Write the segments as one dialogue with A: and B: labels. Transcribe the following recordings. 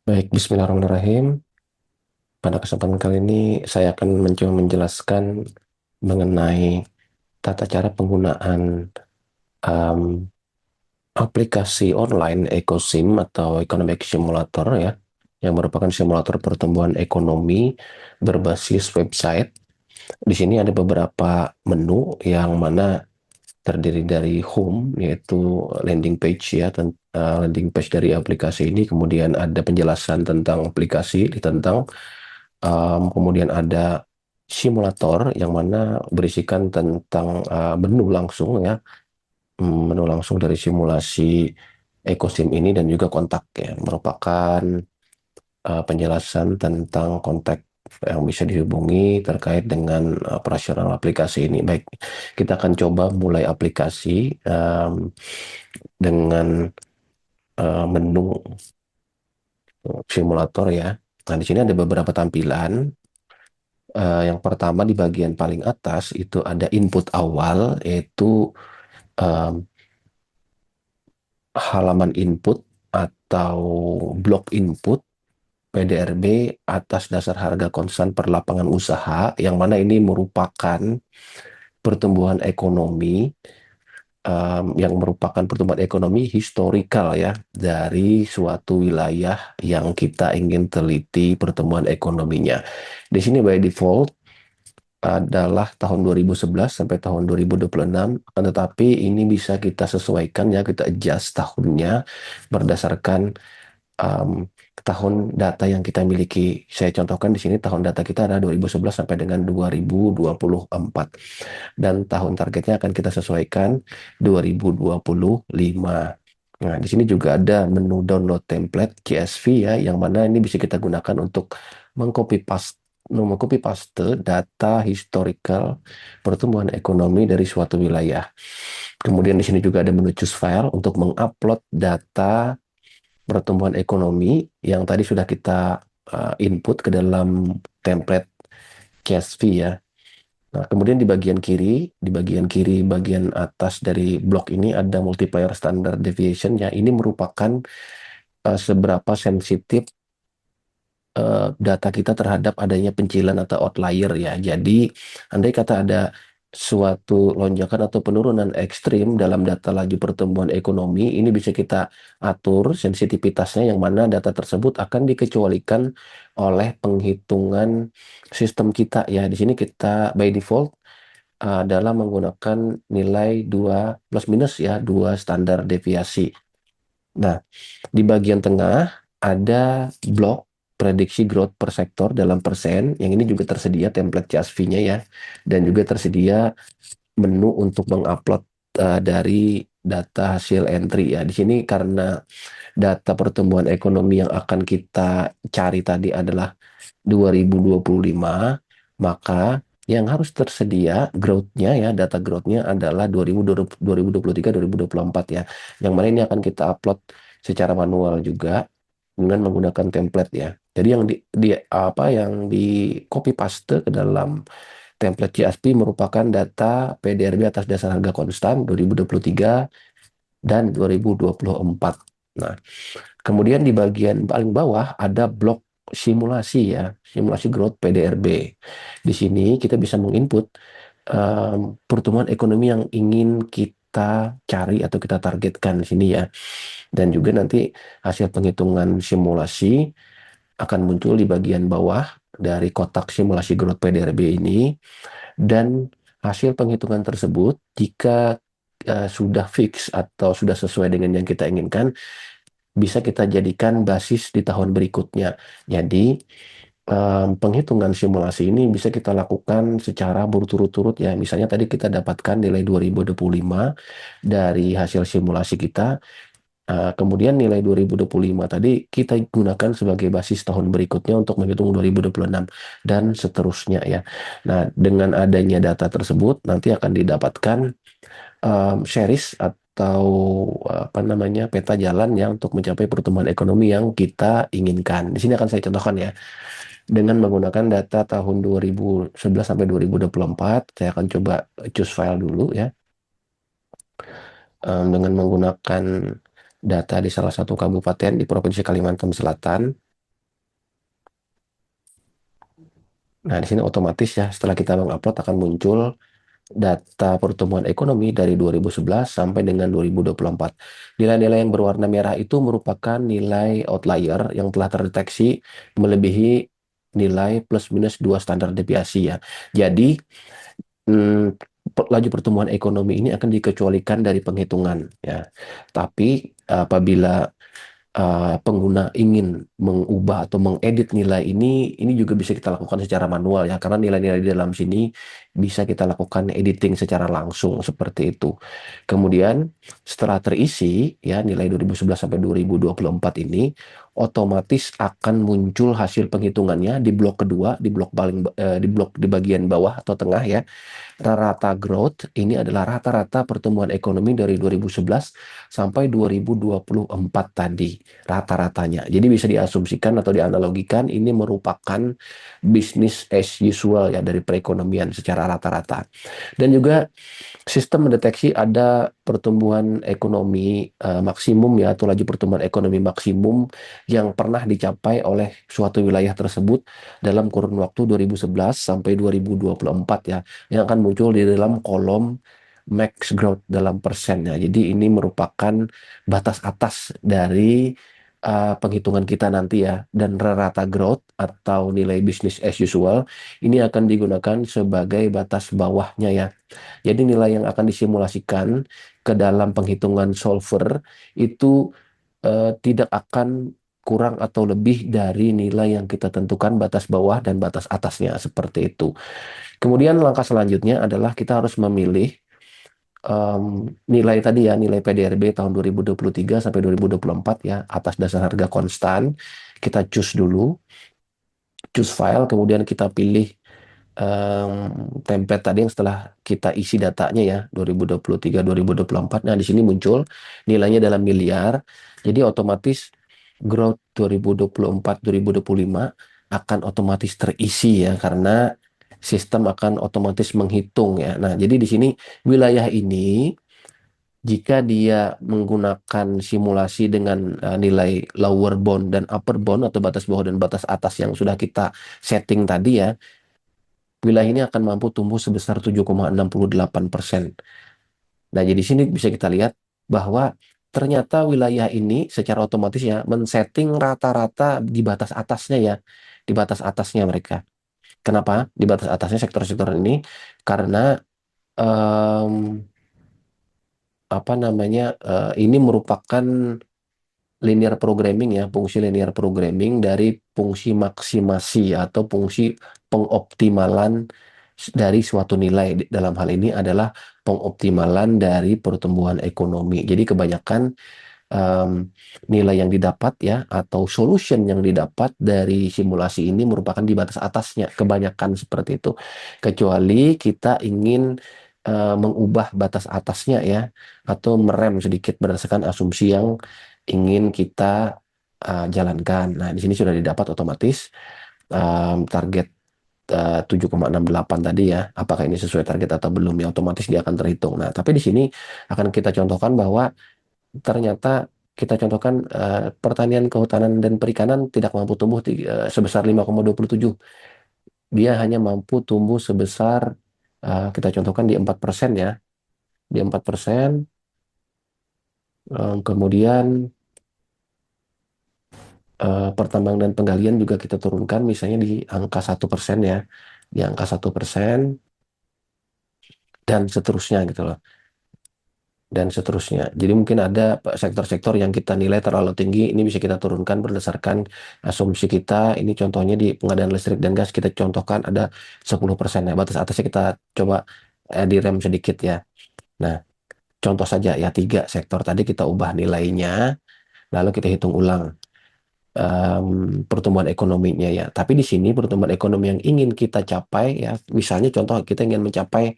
A: Baik, Bismillahirrahmanirrahim. Pada kesempatan kali ini saya akan mencoba menjelaskan mengenai tata cara penggunaan um, aplikasi online EcoSim atau Economic Simulator ya, yang merupakan simulator pertumbuhan ekonomi berbasis website. Di sini ada beberapa menu yang mana terdiri dari home, yaitu landing page ya, landing page dari aplikasi ini. Kemudian ada penjelasan tentang aplikasi, tentang kemudian ada simulator yang mana berisikan tentang menu langsung ya, menu langsung dari simulasi ekosim ini, dan juga kontak ya, merupakan penjelasan tentang kontak yang bisa dihubungi terkait dengan operasional aplikasi ini. Baik, kita akan coba mulai aplikasi dengan menu simulator ya. Nah, di sini ada beberapa tampilan. Yang pertama di bagian paling atas itu ada input awal, yaitu em, halaman input atau blok input PDRB atas dasar harga konstan per lapangan usaha, yang mana ini merupakan pertumbuhan ekonomi, yang merupakan pertumbuhan ekonomi historikal ya dari suatu wilayah yang kita ingin teliti pertumbuhan ekonominya. Di sini by default adalah tahun 2011 sampai tahun 2026, akan tetapi ini bisa kita sesuaikan ya, kita adjust tahunnya berdasarkan um, tahun data yang kita miliki. Saya contohkan di sini tahun data kita adalah 2011 sampai dengan 2024, dan tahun targetnya akan kita sesuaikan 2025. Nah, di sini juga ada menu download template CSV ya, yang mana ini bisa kita gunakan untuk mengcopy paste mengcopy paste data historical pertumbuhan ekonomi dari suatu wilayah. Kemudian di sini juga ada menu choose file untuk mengupload data pertumbuhan ekonomi yang tadi sudah kita input ke dalam template CSV ya. Nah, kemudian di bagian kiri, bagian atas dari blok ini ada multiplier standard deviation ya. Ini merupakan seberapa sensitif data kita terhadap adanya pencilan atau outlier ya. Jadi, andai kata ada suatu lonjakan atau penurunan ekstrim dalam data laju pertumbuhan ekonomi, ini bisa kita atur sensitivitasnya, yang mana data tersebut akan dikecualikan oleh penghitungan sistem kita ya. Di sini kita by default adalah menggunakan nilai 2 plus minus ya, 2 standar deviasi. Nah, di bagian tengah ada blok prediksi growth per sektor dalam persen, yang ini juga tersedia template CSV-nya ya, dan juga tersedia menu untuk mengupload dari data hasil entry ya. Di sini karena data pertumbuhan ekonomi yang akan kita cari tadi adalah 2025, maka yang harus tersedia growth-nya ya, data growth-nya adalah 2023-2024 ya. Yang mana ini akan kita upload secara manual juga dengan menggunakan template ya. Jadi yang di copy paste ke dalam template CSV merupakan data PDRB atas dasar harga konstan 2023 dan 2024. Nah, kemudian di bagian paling bawah ada blok simulasi ya, simulasi growth PDRB. Di sini kita bisa menginput pertumbuhan ekonomi yang ingin kita cari atau kita targetkan di sini ya. Dan juga nanti hasil penghitungan simulasi akan muncul di bagian bawah dari kotak simulasi growth PDRB ini. Dan hasil penghitungan tersebut jika sudah fix atau sudah sesuai dengan yang kita inginkan, bisa kita jadikan basis di tahun berikutnya. Jadi, penghitungan simulasi ini bisa kita lakukan secara berturut-turut ya. Misalnya tadi kita dapatkan nilai 2025 dari hasil simulasi kita. Kemudian nilai 2025 tadi kita gunakan sebagai basis tahun berikutnya untuk menghitung 2026 dan seterusnya ya. Nah, dengan adanya data tersebut nanti akan didapatkan series atau apa namanya, peta jalan ya untuk mencapai pertumbuhan ekonomi yang kita inginkan. Di sini akan saya contohkan ya, dengan menggunakan data tahun 2011 sampai 2024. Saya akan coba choose file dulu ya, dengan menggunakan data di salah satu kabupaten di Provinsi Kalimantan Selatan. Nah, di sini otomatis ya setelah kita mengupload akan muncul data pertumbuhan ekonomi dari 2011 sampai dengan 2024. Nilai-nilai yang berwarna merah itu merupakan nilai outlier yang telah terdeteksi melebihi nilai plus minus 2 standar deviasi ya. Jadi, laju pertumbuhan ekonomi ini akan dikecualikan dari penghitungan ya. Tapi apabila pengguna ingin mengubah atau mengedit nilai ini juga bisa kita lakukan secara manual ya, karena nilai-nilai di dalam sini bisa kita lakukan editing secara langsung seperti itu. Kemudian setelah terisi ya nilai 2011 sampai 2024 ini otomatis akan muncul hasil penghitungannya di blok kedua, di blok di blok di bagian bawah atau tengah ya. Rata growth ini adalah rata-rata pertumbuhan ekonomi dari 2011 sampai 2024 tadi, rata-ratanya. Jadi bisa diasumsikan atau dianalogikan ini merupakan business as usual ya dari perekonomian secara rata-rata. Dan juga sistem mendeteksi ada pertumbuhan ekonomi maksimum ya atau laju pertumbuhan ekonomi maksimum yang pernah dicapai oleh suatu wilayah tersebut dalam kurun waktu 2011 sampai 2024 ya, yang akan muncul di dalam kolom max growth dalam persennya. Jadi ini merupakan batas atas dari penghitungan kita nanti ya, dan rata growth atau nilai business as usual ini akan digunakan sebagai batas bawahnya ya. Jadi nilai yang akan disimulasikan ke dalam penghitungan solver itu tidak akan kurang atau lebih dari nilai yang kita tentukan batas bawah dan batas atasnya seperti itu. Kemudian langkah selanjutnya adalah kita harus memilih nilai tadi ya, nilai PDRB tahun 2023 sampai 2024 ya, atas dasar harga konstan. Kita choose dulu, choose file, kemudian kita pilih template tadi yang setelah kita isi datanya ya 2023 2024. Nah, di sini muncul nilainya dalam miliar. Jadi otomatis growth 2024 2025 akan otomatis terisi ya, karena sistem akan otomatis menghitung ya. Nah, jadi di sini wilayah ini jika dia menggunakan simulasi dengan nilai lower bound dan upper bound atau batas bawah dan batas atas yang sudah kita setting tadi ya, wilayah ini akan mampu tumbuh sebesar 7,68%. Nah, jadi di sini bisa kita lihat bahwa ternyata wilayah ini secara otomatis ya men-setting rata-rata di batas atasnya ya, di batas atasnya mereka. Kenapa? Di batas atasnya sektor-sektor ini karena em, apa namanya ini merupakan linear programming ya, fungsi linear programming dari fungsi maksimasi atau fungsi pengoptimalan dari suatu nilai. Dalam hal ini adalah pengoptimalan dari pertumbuhan ekonomi. Jadi kebanyakan em, nilai yang didapat ya atau solution yang didapat dari simulasi ini merupakan di batas atasnya, kebanyakan seperti itu. Kecuali kita ingin mengubah batas atasnya ya atau merem sedikit berdasarkan asumsi yang ingin kita jalankan. Nah, di sini sudah didapat otomatis target 7,68 tadi ya. Apakah ini sesuai target atau belum ya, otomatis dia akan terhitung. Nah, tapi di sini akan kita contohkan bahwa ternyata kita contohkan pertanian, kehutanan, dan perikanan tidak mampu tumbuh sebesar 5,27. Dia hanya mampu tumbuh sebesar, kita contohkan di 4% ya. Di 4%, kemudian pertambangan dan penggalian juga kita turunkan misalnya di angka 1% ya. Di angka 1% dan seterusnya gitu loh. Dan seterusnya. Jadi mungkin ada sektor-sektor yang kita nilai terlalu tinggi, ini bisa kita turunkan berdasarkan asumsi kita. Ini contohnya di pengadaan listrik dan gas, kita contohkan ada 10%. Ya, batas atasnya kita coba direm sedikit ya. Nah, contoh saja ya, 3 sektor tadi kita ubah nilainya, lalu kita hitung ulang pertumbuhan ekonominya ya. Tapi di sini pertumbuhan ekonomi yang ingin kita capai ya, misalnya contoh kita ingin mencapai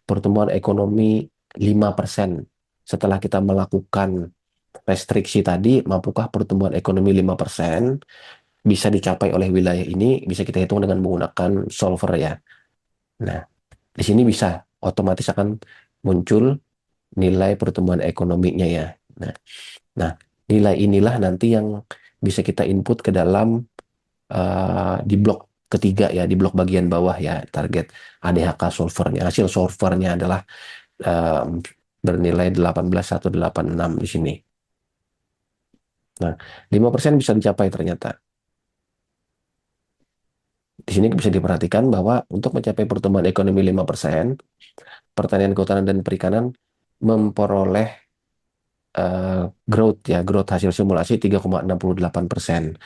A: pertumbuhan ekonomi 5%. Setelah kita melakukan restriksi tadi, mampukah pertumbuhan ekonomi 5% bisa dicapai oleh wilayah ini? Bisa kita hitung dengan menggunakan solver ya. Nah, di sini bisa otomatis akan muncul nilai pertumbuhan ekonominya ya. Nah, nah, nilai inilah nanti yang bisa kita input ke dalam di blok ketiga ya, di blok bagian bawah ya, target ADHK solvernya. Hasil solvernya adalah em, bernilai 18,186 di sini. Nah, 5% bisa dicapai ternyata. Di sini bisa diperhatikan bahwa untuk mencapai pertumbuhan ekonomi 5%, pertanian, kehutanan, dan perikanan memperoleh growth ya, growth hasil simulasi 3,68%.